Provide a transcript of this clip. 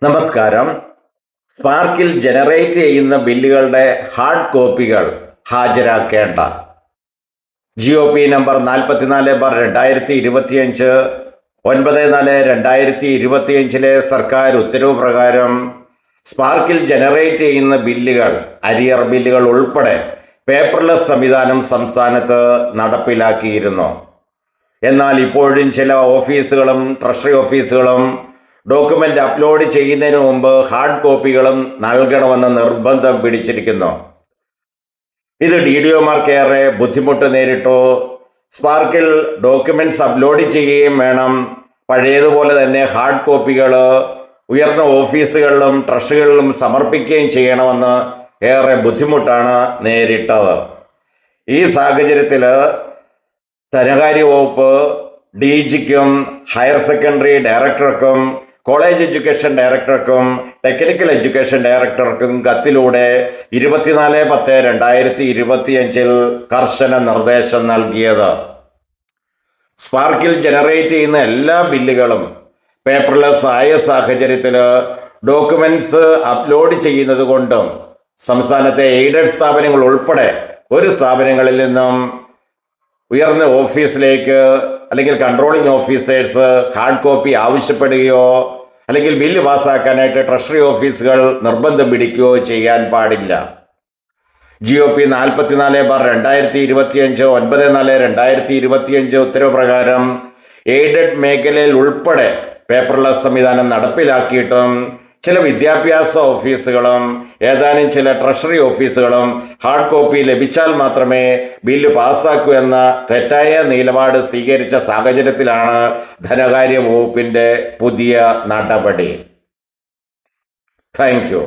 നമസ്കാരം. സ്പാർക്കിൽ ജനറേറ്റ് ചെയ്യുന്ന ബില്ലുകളുടെ ഹാർഡ് കോപ്പികൾ ഹാജരാക്കേണ്ട GOP നമ്പർ 44/2025 9/4/2025 സർക്കാർ ഉത്തരവ് പ്രകാരം സ്പാർക്കിൽ ജനറേറ്റ് ചെയ്യുന്ന ബില്ലുകൾ, അരിയർ ബില്ലുകൾ ഉൾപ്പെടെ പേപ്പർലെസ് സംവിധാനം സംസ്ഥാനത്ത് നടപ്പിലാക്കിയിരുന്നു. എന്നാൽ ഇപ്പോഴും ചില ഓഫീസുകളും ട്രഷറി ഓഫീസുകളും ഡോക്യുമെന്റ് അപ്ലോഡ് ചെയ്യുന്നതിന് മുമ്പ് ഹാർഡ് കോപ്പികളും നൽകണമെന്ന് നിർബന്ധം പിടിച്ചിരിക്കുന്നു. ഇത് DDOമാർക്ക് ഏറെ ബുദ്ധിമുട്ട് നേരിട്ടു. സ്പാർക്കിൽ ഡോക്യുമെന്റ്സ് അപ്ലോഡ് ചെയ്യുകയും വേണം. പഴയതുപോലെ തന്നെ ഹാർഡ് കോപ്പികൾ ഉയർന്ന ഓഫീസുകളിലും ട്രഷറികളിലും സമർപ്പിക്കുകയും ചെയ്യണമെന്ന് ഏറെ ബുദ്ധിമുട്ടാണ് നേരിട്ടത്. ഈ സാഹചര്യത്തിൽ ധനകാര്യ വകുപ്പ് DGക്കും ഹയർ സെക്കൻഡറി ഡയറക്ടർക്കും കോളേജ് എഡ്യൂക്കേഷൻ ഡയറക്ടർക്കും ടെക്നിക്കൽ എഡ്യൂക്കേഷൻ ഡയറക്ടർക്കും കത്തിലൂടെ 24/10/2025 കർശന നിർദ്ദേശം നൽകിയത്. സ്പാർക്കിൽ ജനറേറ്റ് ചെയ്യുന്ന എല്ലാ ബില്ലുകളും പേപ്പർലെസ് ആയ സാഹചര്യത്തിൽ ഡോക്യുമെന്റ്സ് അപ്ലോഡ് ചെയ്യുന്നത് കൊണ്ടും സംസ്ഥാനത്തെ എയ്ഡഡ് സ്ഥാപനങ്ങൾ ഉൾപ്പെടെ ഒരു സ്ഥാപനങ്ങളിൽ നിന്നും ഉയർന്ന ഓഫീസിലേക്ക് അല്ലെങ്കിൽ കൺട്രോളിംഗ് ഓഫീസേഴ്സ് ഹാർഡ് കോപ്പി ആവശ്യപ്പെടുകയോ അല്ലെങ്കിൽ ബില്ല് പാസ്സാക്കാനായിട്ട് ട്രഷറി ഓഫീസുകൾ നിർബന്ധം പിടിക്കുകയോ ചെയ്യാൻ പാടില്ല. GOP 44/2025 9/4/2025 ഉത്തരവ് പ്രകാരം എയ്ഡഡ് മേഖലയിൽ ഉൾപ്പെടെ പേപ്പർലെസ് സംവിധാനം നടപ്പിലാക്കിയിട്ടും ചില വിദ്യാഭ്യാസ ഓഫീസുകളും ഏതാനും ചില ട്രഷറി ഓഫീസുകളും ഹാർഡ് കോപ്പി ലഭിച്ചാൽ മാത്രമേ ബില്ല് പാസ്സാക്കൂ എന്ന തെറ്റായ നിലപാട് സ്വീകരിച്ച സാഹചര്യത്തിലാണ് ധനകാര്യ വകുപ്പിന്റെ പുതിയ നടപടി. Thank you.